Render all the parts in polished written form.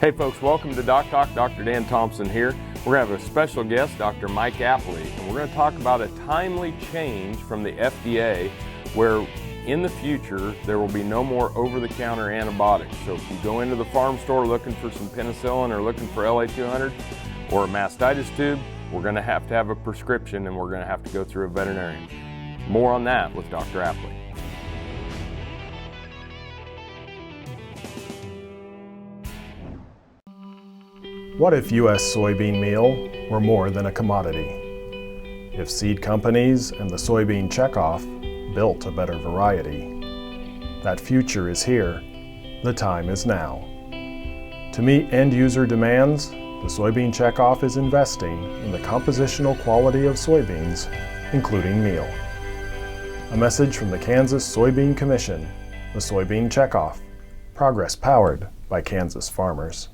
Hey folks, welcome to DocTalk. Dr. Dan Thompson here. We're going to have a special guest, Dr. Mike Apley, and we're going to talk about a timely change from the FDA where in the future there will be no more over-the-counter antibiotics. So if you go into the farm store looking for some penicillin or looking for LA200 or a mastitis tube, we're going to have a prescription and we're going to have to go through a veterinarian. More on that with Dr. Apley. What if U.S. soybean meal were more than a commodity? If seed companies and the soybean checkoff built a better variety? That future is here. The time is now. To meet end-user demands, the soybean checkoff is investing in the compositional quality of soybeans, including meal. A message from the Kansas Soybean Commission, the Soybean Checkoff, progress powered by Kansas farmers.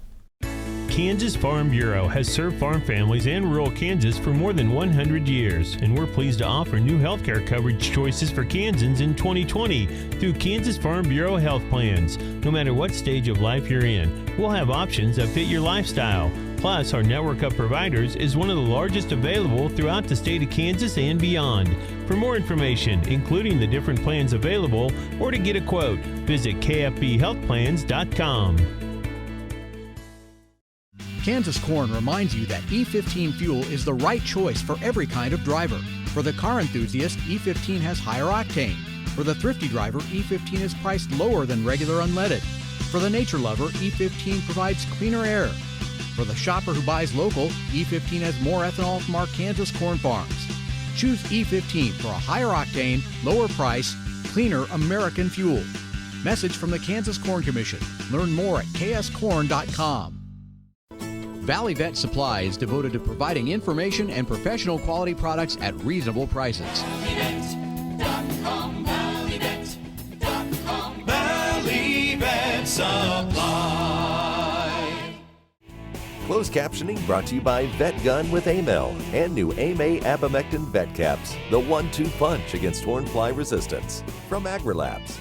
Kansas Farm Bureau has served farm families and rural Kansas for more than 100 years, and we're pleased to offer new healthcare coverage choices for Kansans in 2020 through Kansas Farm Bureau health plans. No matter what stage of life you're in, we'll have options that fit your lifestyle. Plus, our network of providers is one of the largest available throughout the state of Kansas and beyond. For more information, including the different plans available, or to get a quote, visit kfbhealthplans.com. Kansas Corn reminds you that E15 fuel is the right choice for every kind of driver. For the car enthusiast, E15 has higher octane. For the thrifty driver, E15 is priced lower than regular unleaded. For the nature lover, E15 provides cleaner air. For the shopper who buys local, E15 has more ethanol from our Kansas corn farms. Choose E15 for a higher octane, lower price, cleaner American fuel. Message from the Kansas Corn Commission. Learn more at kscorn.com. Valley Vet Supply is devoted to providing information and professional quality products at reasonable prices. ValleyVet.com, ValleyVet.com, Valley Vet Supply. Closed captioning brought to you by Vet Gun with Amel and new AMA Abamectin Vet Caps, the 1-2 punch against horn fly resistance from AgriLabs.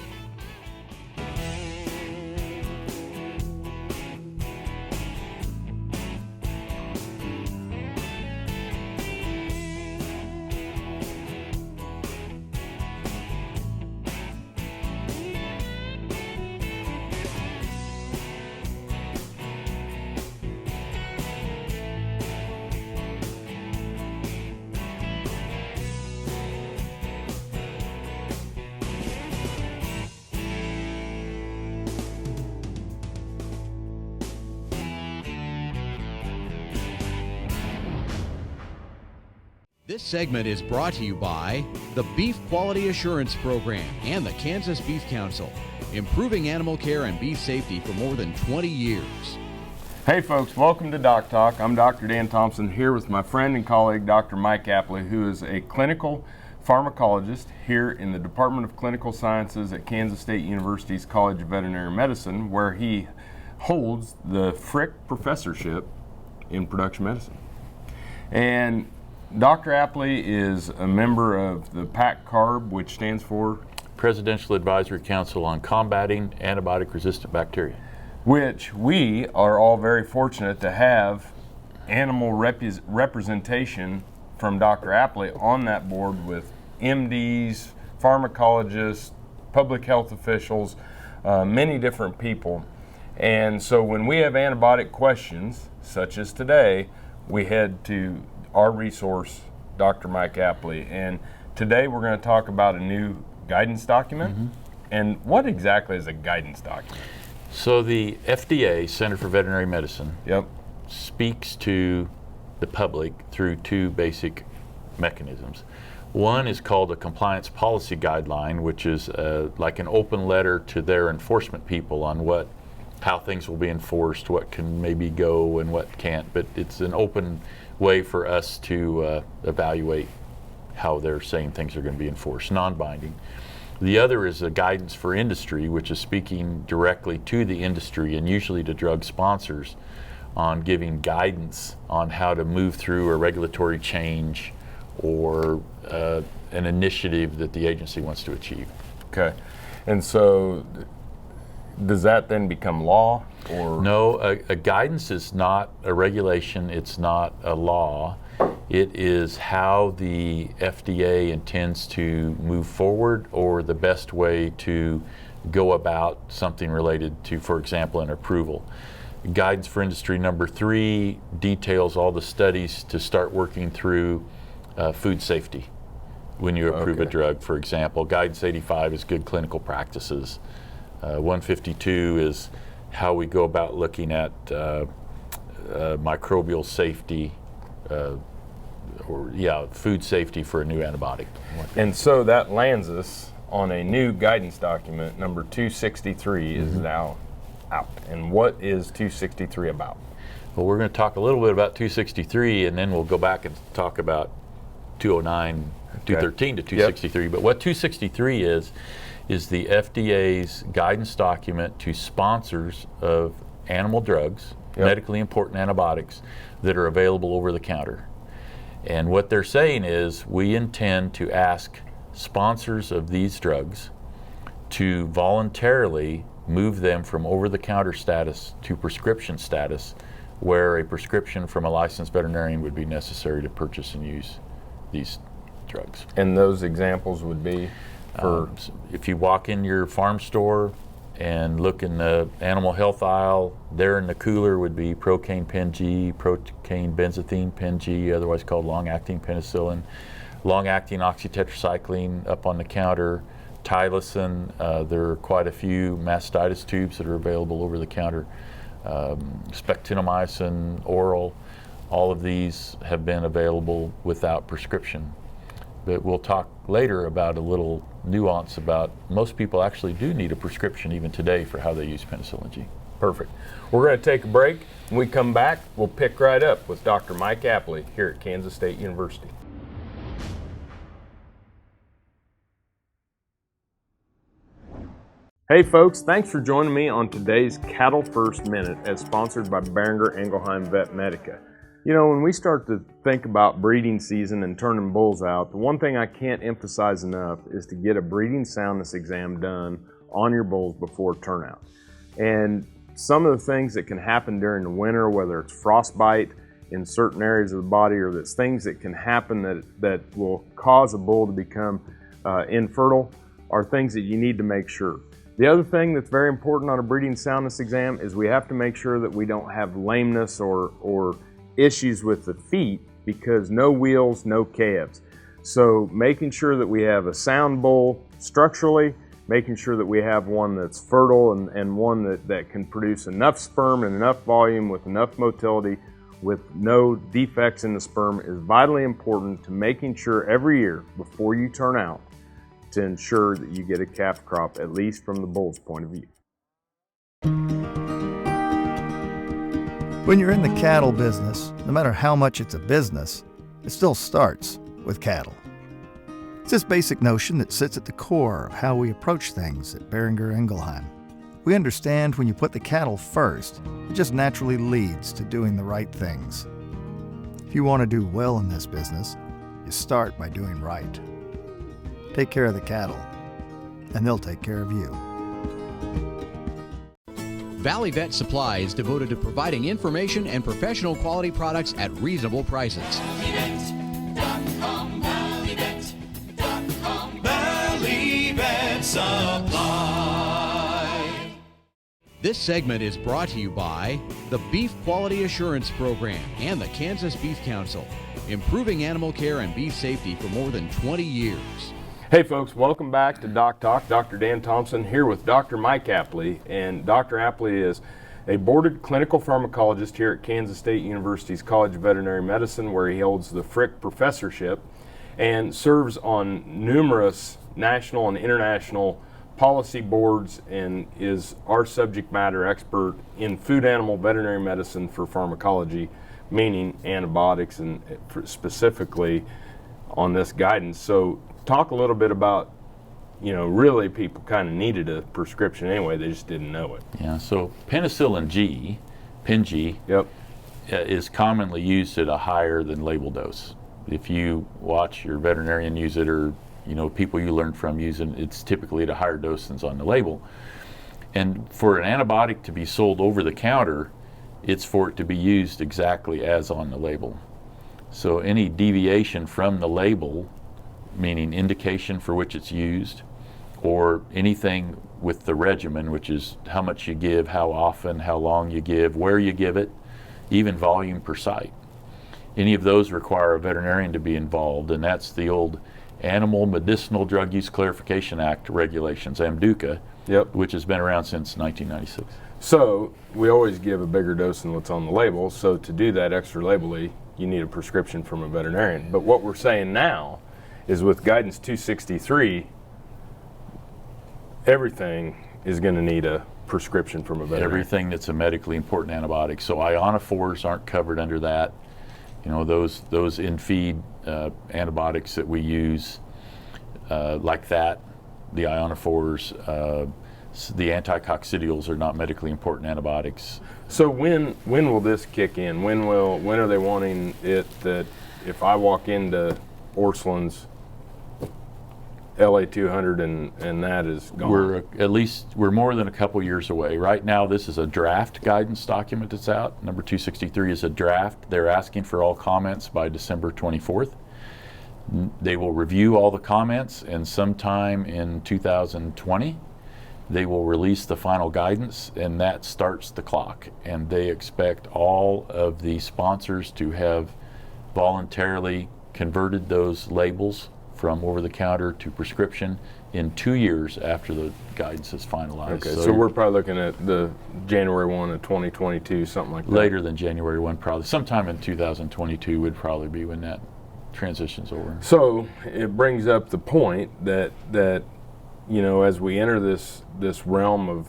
This segment is brought to you by the Beef Quality Assurance Program and the Kansas Beef Council, improving animal care and beef safety for more than 20 years. Hey folks, welcome to DocTalk. I'm Dr. Dan Thompson here with my friend and colleague Dr. Mike Apley, who is a clinical pharmacologist here in the Department of Clinical Sciences at Kansas State University's College of Veterinary Medicine, where he holds the Frick Professorship in Production Medicine. And Dr. Apley is a member of the PACCARB, which stands for Presidential Advisory Council on Combating Antibiotic-Resistant Bacteria, which we are all very fortunate to have animal representation from Dr. Apley on that board with MDs, pharmacologists, public health officials, many different people. And so when we have antibiotic questions, such as today, we head to our resource, Dr. Mike Apley. And today we're going to talk about a new guidance document. Mm-hmm. And what exactly is a guidance document? So the FDA, Center for Veterinary Medicine, speaks to the public through two basic mechanisms. One is called a compliance policy guideline, which is like an open letter to their enforcement people on how things will be enforced, what can maybe go and what can't, but it's an open way for us to evaluate how they're saying things are going to be enforced, non-binding. The other is a guidance for industry, which is speaking directly to the industry and usually to drug sponsors on giving guidance on how to move through a regulatory change or an initiative that the agency wants to achieve. Okay, and so does that then become law? Or No, a guidance is not a regulation, it's not a law. It is how the FDA intends to move forward, or the best way to go about something related to, for example, an approval. Guidance for Industry number 3 details all the studies to start working through food safety when you approve a drug, for example. Guidance 85 is good clinical practices. 152 is how we go about looking at microbial safety, food safety for a new antibiotic. And so that lands us on a new guidance document, number 263 is now out. And what is 263 about? Well, we're going to talk a little bit about 263, and then we'll go back and talk about 209, 213 to 263. But what 263 is the FDA's guidance document to sponsors of animal drugs, medically important antibiotics, that are available over the counter. And what they're saying is, we intend to ask sponsors of these drugs to voluntarily move them from over-the-counter status to prescription status, where a prescription from a licensed veterinarian would be necessary to purchase and use these drugs. And those examples would be for? If you walk in your farm store and look in the animal health aisle, there in the cooler would be Procaine Pen G, Procaine Benzathine Pen G, otherwise called long-acting penicillin, long-acting oxytetracycline up on the counter, Tylosin, there are quite a few mastitis tubes that are available over the counter, Spectinomycin oral, all of these have been available without prescription. But we'll talk later about a little nuance about most people actually do need a prescription even today for how they use penicillin G. Perfect. We're going to take a break. When we come back, we'll pick right up with Dr. Mike Apley here at Kansas State University. Hey folks, thanks for joining me on today's Cattle First Minute as sponsored by Boehringer Ingelheim Vet Medica. You know, when we start to think about breeding season and turning bulls out, the one thing I can't emphasize enough is to get a breeding soundness exam done on your bulls before turnout. And some of the things that can happen during the winter, whether it's frostbite in certain areas of the body, or that's things that can happen that will cause a bull to become infertile, are things that you need to make sure. The other thing that's very important on a breeding soundness exam is we have to make sure that we don't have lameness or issues with the feet, because no wheels, no calves. So making sure that we have a sound bull structurally, making sure that we have one that's fertile and one that can produce enough sperm and enough volume with enough motility with no defects in the sperm is vitally important to making sure every year before you turn out to ensure that you get a calf crop, at least from the bull's point of view. When you're in the cattle business, no matter how much it's a business, it still starts with cattle. It's this basic notion that sits at the core of how we approach things at Boehringer Ingelheim. We understand when you put the cattle first, it just naturally leads to doing the right things. If you want to do well in this business, you start by doing right. Take care of the cattle, and they'll take care of you. Valley Vet Supply is devoted to providing information and professional quality products at reasonable prices. ValleyVet.com, ValleyVet.com, Valley Vet Supply. This segment is brought to you by the Beef Quality Assurance Program and the Kansas Beef Council, improving animal care and beef safety for more than 20 years. Hey folks, welcome back to DocTalk. Dr. Dan Thompson here with Dr. Mike Apley, and Dr. Apley is a boarded clinical pharmacologist here at Kansas State University's College of Veterinary Medicine, where he holds the Frick Professorship and serves on numerous national and international policy boards, and is our subject matter expert in food animal veterinary medicine for pharmacology, meaning antibiotics, and specifically on this guidance. So talk a little bit about, you know, really people kind of needed a prescription anyway, they just didn't know it. Yeah, so penicillin G, Pen G, is commonly used at a higher than label dose. If you watch your veterinarian use it, or, you know, people you learn from using, it's typically at a higher dose than's on the label. And for an antibiotic to be sold over the counter, it's for it to be used exactly as on the label. So any deviation from the label, meaning indication for which it's used, or anything with the regimen, which is how much you give, how often, how long you give, where you give it, even volume per site. Any of those require a veterinarian to be involved, and that's the old Animal Medicinal Drug Use Clarification Act regulations, AMDUCA, which has been around since 1996. So we always give a bigger dose than what's on the label. So to do that extra label-y, you need a prescription from a veterinarian. But what we're saying now is with Guidance 263, everything is going to need a prescription from a veterinarian. Everything that's a medically important antibiotic. So ionophores aren't covered under that. You know, those in-feed antibiotics that we use, like that, the ionophores, the anticoccidials are not medically important antibiotics. So when will this kick in? When are they wanting it that if I walk into Orscheln's LA 200 and that is gone? We're more than a couple years away. Right now, this is a draft guidance document that's out. Number 263 is a draft. They're asking for all comments by December 24th. They will review all the comments, and sometime in 2020, they will release the final guidance, and that starts the clock. And they expect all of the sponsors to have voluntarily converted those labels from over-the-counter to prescription in 2 years after the guidance is finalized. Okay, so we're probably looking at the January 1 of 2022, something like that. Later than January 1, probably. Sometime in 2022 would probably be when that transition's over. So it brings up the point that you know, as we enter this realm of,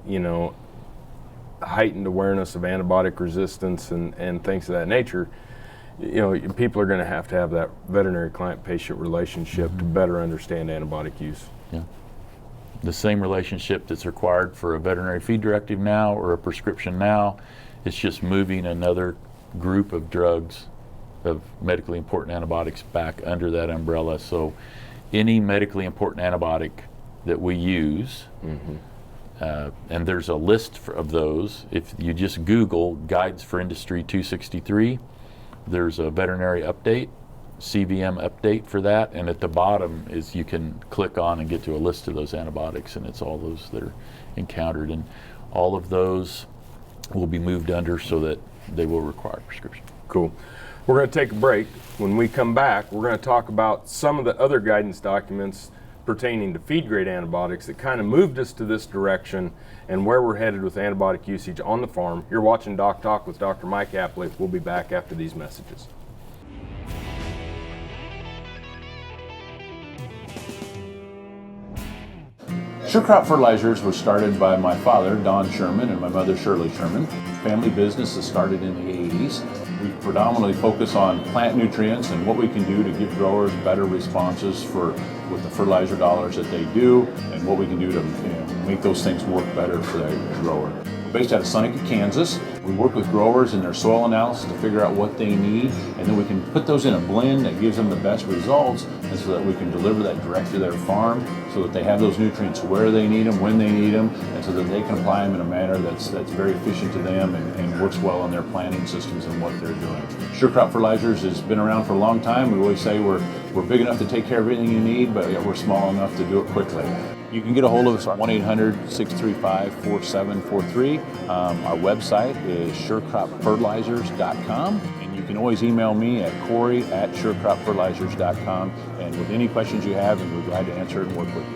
you know, heightened awareness of antibiotic resistance and things of that nature, you know, people are going to have that veterinary client-patient relationship to better understand antibiotic use. Yeah. The same relationship that's required for a veterinary feed directive now or a prescription now, it's just moving another group of drugs, of medically important antibiotics, back under that umbrella. So any medically important antibiotic that we use, and there's a list of those. If you just Google Guides for Industry 263, there's a veterinary update, CVM update for that, and at the bottom is you can click on and get to a list of those antibiotics, and it's all those that are encountered, and all of those will be moved under so that they will require prescription. Cool. We're going to take a break. When we come back, we're going to talk about some of the other guidance documents pertaining to feed-grade antibiotics that kind of moved us to this direction and where we're headed with antibiotic usage on the farm. You're watching Doc Talk with Dr. Mike Apley. We'll be back after these messages. Sure Crop Fertilizers was started by my father, Don Sherman, and my mother, Shirley Sherman. Family business that started in the 80s. We predominantly focus on plant nutrients and what we can do to give growers better responses with the fertilizer dollars that they do, and what we can do to make those things work better for the grower. We're based out of Seneca, Kansas. We work with growers in their soil analysis to figure out what they need, and then we can put those in a blend that gives them the best results, and so that we can deliver that direct to their farm so that they have those nutrients where they need them, when they need them, and so that they can apply them in a manner that's very efficient to them and works well in their planting systems and what they're doing. Sure Crop Fertilizers has been around for a long time. We always say we're big enough to take care of everything you need, but we're small enough to do it quickly. You can get a hold of us at 1-800-635-4743. Our website is surecropfertilizers.com, and you can always email me at Corey@surecropfertilizers.com, and with any questions you have, and we're glad to answer it and work with you.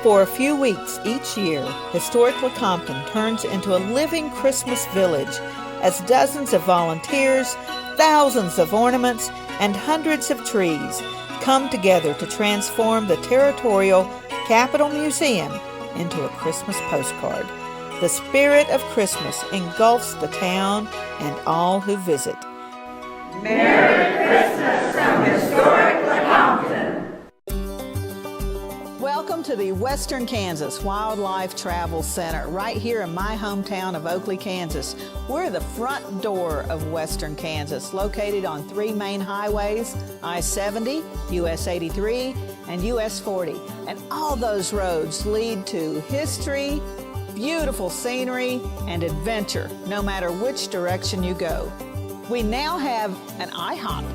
For a few weeks each year, historic Lecompton turns into a living Christmas village as dozens of volunteers, thousands of ornaments, and hundreds of trees come together to transform the Territorial Capitol Museum into a Christmas postcard. The spirit of Christmas engulfs the town and all who visit. Merry Christmas from historic Lecompton. Welcome to the Western Kansas Wildlife Travel Center, right here in my hometown of Oakley, Kansas. We're the front door of Western Kansas, located on 3 main highways, I-70, US 83, and US 40. And all those roads lead to history, beautiful scenery, and adventure, no matter which direction you go. We now have an IHOP.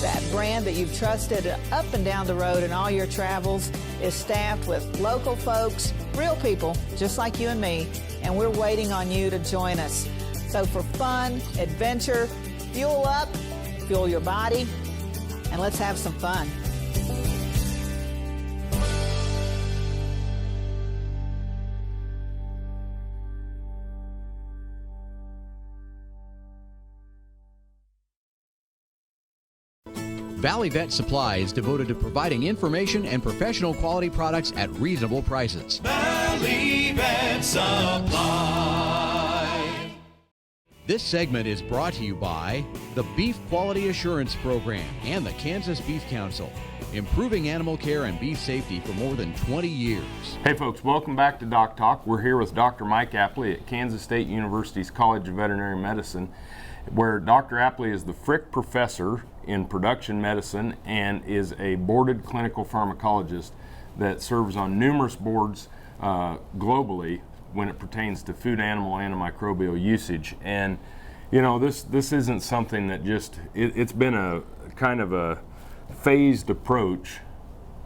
That brand that you've trusted up and down the road in all your travels is staffed with local folks, real people, just like you and me, and we're waiting on you to join us. So for fun, adventure, fuel up, fuel your body, and let's have some fun. Valley Vet Supply is devoted to providing information and professional quality products at reasonable prices. Valley Vet Supply. This segment is brought to you by the Beef Quality Assurance Program and the Kansas Beef Council, improving animal care and beef safety for more than 20 years. Hey folks, welcome back to DocTalk. We're here with Dr. Mike Apley at Kansas State University's College of Veterinary Medicine, where Dr. Apley is the Frick Professor in Production Medicine and is a boarded clinical pharmacologist that serves on numerous boards globally when it pertains to food animal antimicrobial usage. And you know, this isn't something that just, it's been a kind of a phased approach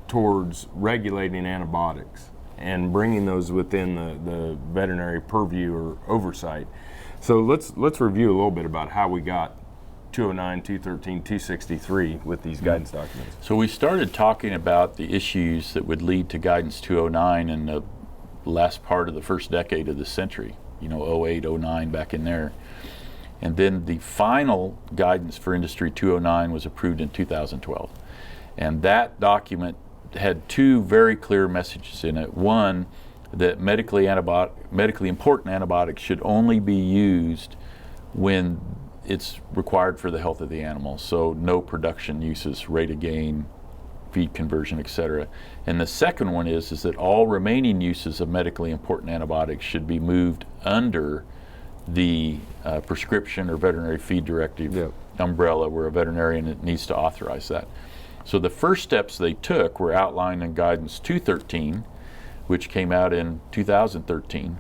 towards regulating antibiotics and bringing those within the veterinary purview or oversight. So let's review a little bit about how we got 209, 213, 263 with these guidance documents. So we started talking about the issues that would lead to guidance 209 in the last part of the first decade of the century, you know, 08, 09, back in there. And then the final guidance for industry 209 was approved in 2012. And that document had two very clear messages in it. One, that medically important antibiotics should only be used when it's required for the health of the animal. So no production uses, rate of gain, feed conversion, etc. And the second one is that all remaining uses of medically important antibiotics should be moved under the prescription or veterinary feed directive umbrella, where a veterinarian needs to authorize that. So the first steps they took were outlined in guidance 213, which came out in 2013.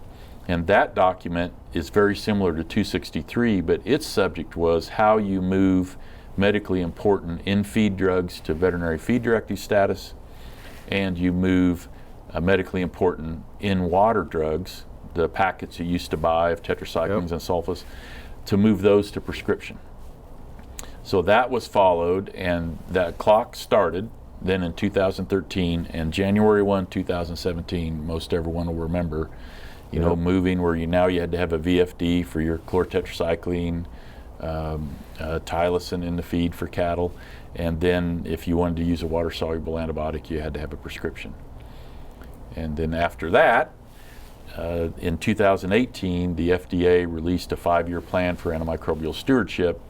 And that document is very similar to 263, but its subject was how you move medically important in-feed drugs to veterinary feed directive status, and you move medically important in-water drugs, the packets you used to buy of tetracyclines and sulfas, to move those to prescription. So that was followed, and that clock started then in 2013, and January 1, 2017, most everyone will remember, you know, moving where you had to have a VFD for your chlorotetracycline, tylosin in the feed for cattle, and then if you wanted to use a water-soluble antibiotic, you had to have a prescription. And then after that, in 2018, the FDA released a 5-year plan for antimicrobial stewardship,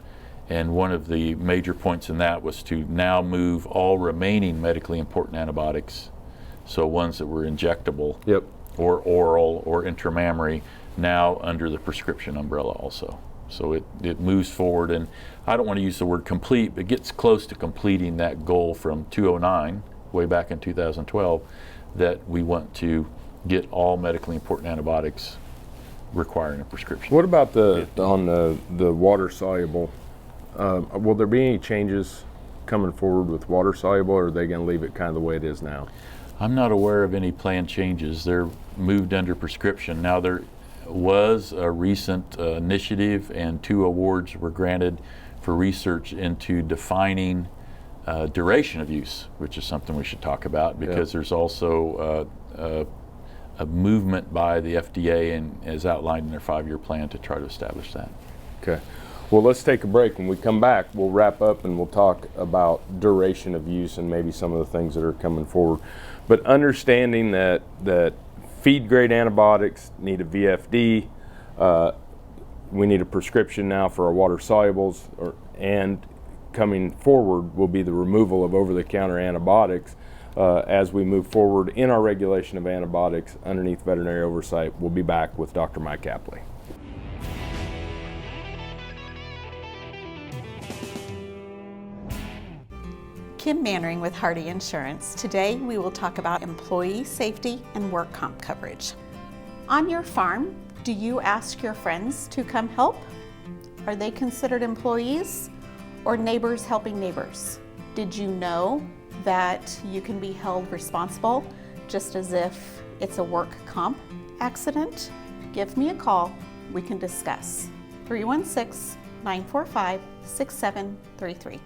and one of the major points in that was to now move all remaining medically important antibiotics, so ones that were injectable, or oral or intramammary, now under the prescription umbrella also. So it moves forward, and I don't want to use the word complete, but gets close to completing that goal from 209, way back in 2012, that we want to get all medically important antibiotics requiring a prescription. What about on the water soluble? Will there be any changes coming forward with water soluble, or are they going to leave it kind of the way it is now? I'm not aware of any planned changes. They're moved under prescription. Now, there was a recent initiative, and 2 awards were granted for research into defining duration of use, which is something we should talk about, because there's also a movement by the FDA, and as outlined in their 5-year plan, to try to establish that. Okay. Well, let's take a break. When we come back, we'll wrap up and we'll talk about duration of use and maybe some of the things that are coming forward. But understanding that feed-grade antibiotics need a VFD, we need a prescription now for our water solubles, and coming forward will be the removal of over-the-counter antibiotics as we move forward in our regulation of antibiotics underneath veterinary oversight. We'll be back with Dr. Mike Apley. Kim Mannering with Hardy Insurance. Today we will talk about employee safety and work comp coverage. On your farm, do you ask your friends to come help? Are they considered employees or neighbors helping neighbors? Did you know that you can be held responsible just as if it's a work comp accident? Give me a call, we can discuss. 316-945-6733.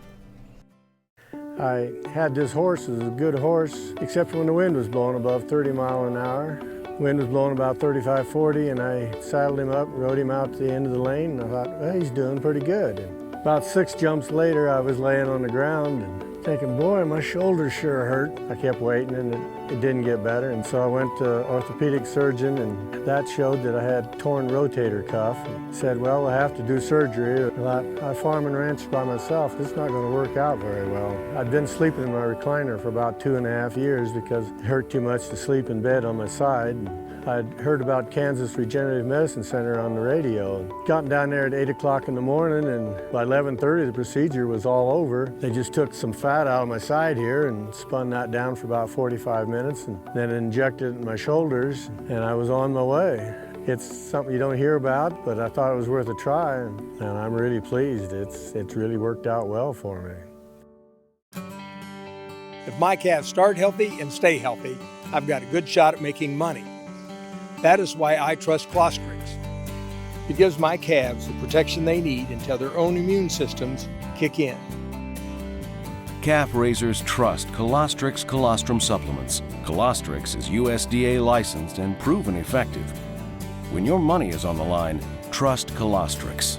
I had this horse, it was a good horse, except when the wind was blowing above 30 miles an hour. Wind was blowing about 35, 40, and I saddled him up, rode him out to the end of the lane, and I thought, well, he's doing pretty good. And about 6 jumps later, I was laying on the ground and thinking, boy, my shoulders sure hurt. I kept waiting, and it didn't get better, and so I went to an orthopedic surgeon, and that showed that I had torn rotator cuff. And said, well, I have to do surgery. I thought, I farm and ranch by myself. This is not going to work out very well. I'd been sleeping in my recliner for about 2.5 years because it hurt too much to sleep in bed on my side. I'd heard about Kansas Regenerative Medicine Center on the radio. Gotten down there at 8 o'clock in the morning, and by 11:30 the procedure was all over. They just took some fat out of my side here and spun that down for about 45 minutes and then injected it in my shoulders, and I was on my way. It's something you don't hear about, but I thought it was worth a try, and I'm really pleased. It's really worked out well for me. If my calves start healthy and stay healthy, I've got a good shot at making money. That is why I trust Clostrix. It gives my calves the protection they need until their own immune systems kick in. Calf raisers trust Colostrix colostrum supplements. Colostrix is USDA licensed and proven effective. When your money is on the line, trust Colostrix.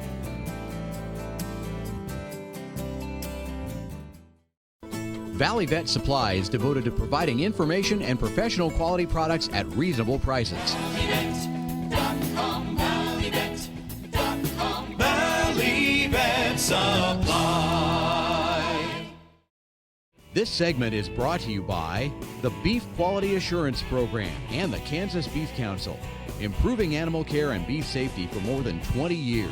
Valley Vet Supply is devoted to providing information and professional quality products at reasonable prices. ValleyVet.com, ValleyVet.com, Valley Vet Supply. This segment is brought to you by the Beef Quality Assurance Program and the Kansas Beef Council, improving animal care and beef safety for more than 20 years.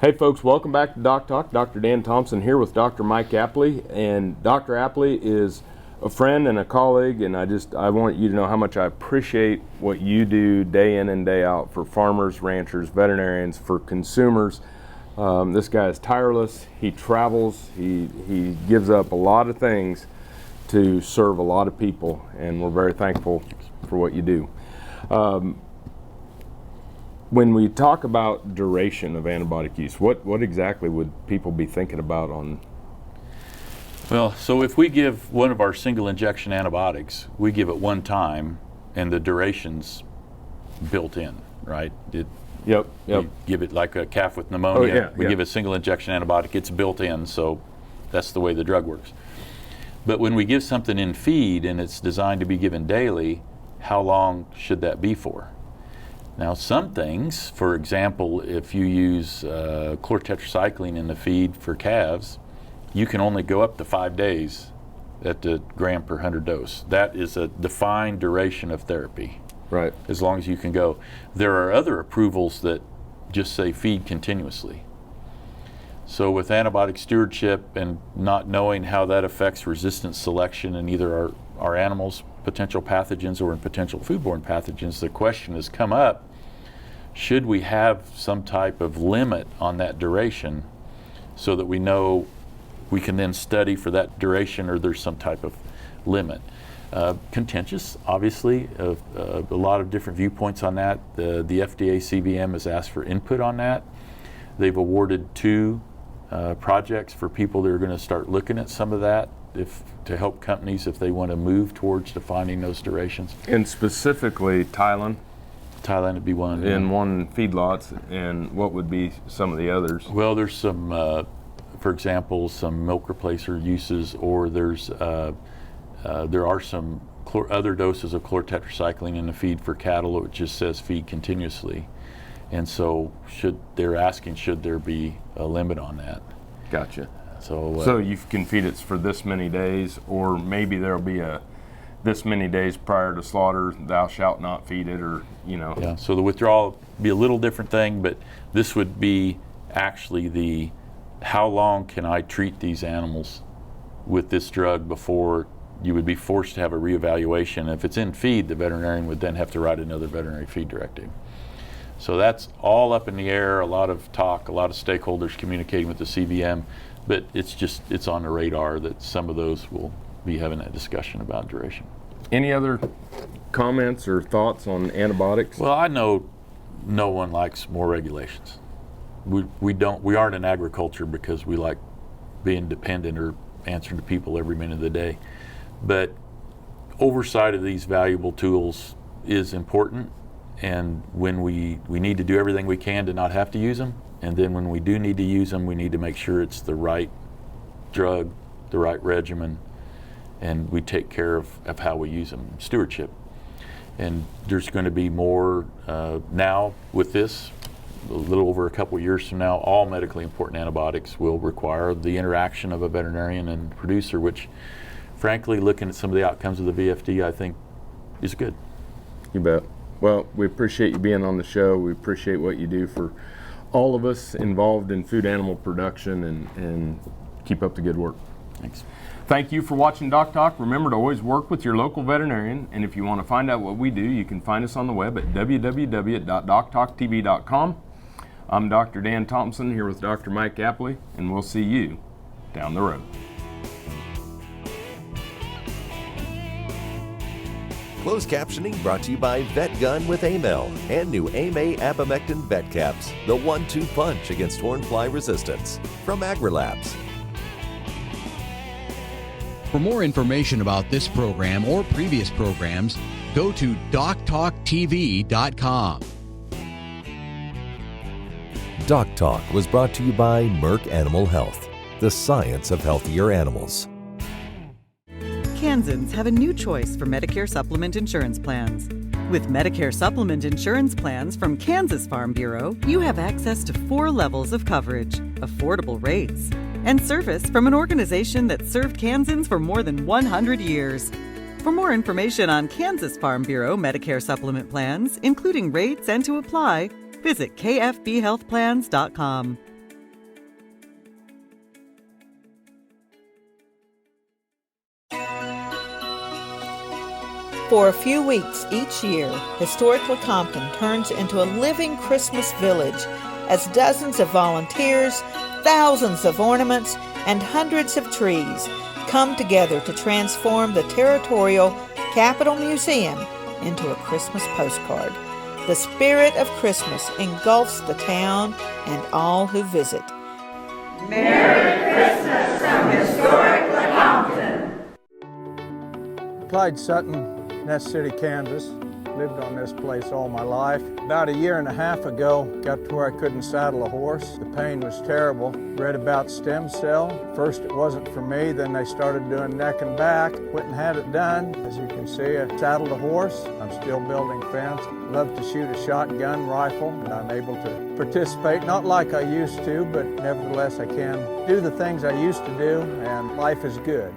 Hey folks, welcome back to DocTalk. Dr. Dan Thompson here with Dr. Mike Apley, and Dr. Apley is a friend and a colleague, and I want you to know how much I appreciate what you do day in and day out for farmers, ranchers, veterinarians, for consumers. This guy is tireless. He travels. He gives up a lot of things to serve a lot of people, and we're very thankful for what you do. When we talk about duration of antibiotic use, what exactly would people be thinking about on? Well, so if we give one of our single injection antibiotics, we give it one time and the duration's built in, right? Yep. We give it like a calf with pneumonia. Oh, yeah, we give a single injection antibiotic, it's built in, so that's the way the drug works. But when we give something in feed and it's designed to be given daily, how long should that be for? Now, some things, for example, if you use chlortetracycline in the feed for calves, you can only go up to 5 days at the gram per 100 dose. That is a defined duration of therapy. Right. As long as you can go. There are other approvals that just say feed continuously. So with antibiotic stewardship and not knowing how that affects resistance selection in either our animals' potential pathogens or in potential foodborne pathogens, the question has come up, should we have some type of limit on that duration so that we know we can then study for that duration, or there's some type of limit? Contentious, obviously, a lot of different viewpoints on that. The FDA CVM has asked for input on that. They've awarded 2 projects for people that are going to start looking at some of that to help companies if they want to move towards defining those durations. And specifically Thailand? Thailand would be one. In one feedlots, and what would be some of the others? Well, there's some, for example, some milk replacer uses, or there are some other doses of chlortetracycline in the feed for cattle. It just says feed continuously. And so they're asking, should there be a limit on that? Gotcha. So you can feed it for this many days, or maybe there'll be this many days prior to slaughter, thou shalt not feed it, or, Yeah, so the withdrawal would be a little different thing, but this would be actually how long can I treat these animals with this drug before you would be forced to have a reevaluation. If it's in feed, the veterinarian would then have to write another veterinary feed directive. So that's all up in the air, a lot of talk, a lot of stakeholders communicating with the CVM, but it's on the radar that some of those will be having that discussion about duration. Any other comments or thoughts on antibiotics? Well, I know no one likes more regulations. We aren't in agriculture because we like being dependent or answering to people every minute of the day. But oversight of these valuable tools is important, and when we need to do everything we can to not have to use them, and then when we do need to use them, we need to make sure it's the right drug, the right regimen, and we take care of how we use them. Stewardship. And there's going to be more now with this. A little over a couple of years from now, all medically important antibiotics will require the interaction of a veterinarian and producer, which frankly, looking at some of the outcomes of the VFD, I think is good. You bet. Well, we appreciate you being on the show. We appreciate what you do for all of us involved in food animal production, and keep up the good work. Thanks. Thank you for watching DocTalk. Remember to always work with your local veterinarian, and if you want to find out what we do, you can find us on the web at www.doctalktv.com. I'm Dr. Dan Thompson here with Dr. Mike Apley, and we'll see you down the road. Closed captioning brought to you by Vet Gun with Amel and new AMA Abamectin Vet Caps, the 1-2 punch against hornfly resistance. From AgriLabs. For more information about this program or previous programs, go to DocTalkTV.com. DocTalk was brought to you by Merck Animal Health, the science of healthier animals. Kansans have a new choice for Medicare supplement insurance plans. With Medicare supplement insurance plans from Kansas Farm Bureau, you have access to 4 levels of coverage, affordable rates, and service from an organization that served Kansans for more than 100 years. For more information on Kansas Farm Bureau Medicare supplement plans, including rates and to apply, visit kfbhealthplans.com. For a few weeks each year, historic Lecompton turns into a living Christmas village as dozens of volunteers, thousands of ornaments, and hundreds of trees come together to transform the Territorial Capitol Museum into a Christmas postcard. The spirit of Christmas engulfs the town and all who visit. Merry Christmas from historic Lecompton. Clyde Sutton, Nest City, Kansas. Lived on this place all my life. About a year and a half ago, got to where I couldn't saddle a horse. The pain was terrible. Read about stem cell. First it wasn't for me, then they started doing neck and back. Went and had it done. As you can see, I saddled a horse. I'm still building fence. Love to shoot a shotgun rifle, and I'm able to participate, not like I used to, but nevertheless I can do the things I used to do, and life is good.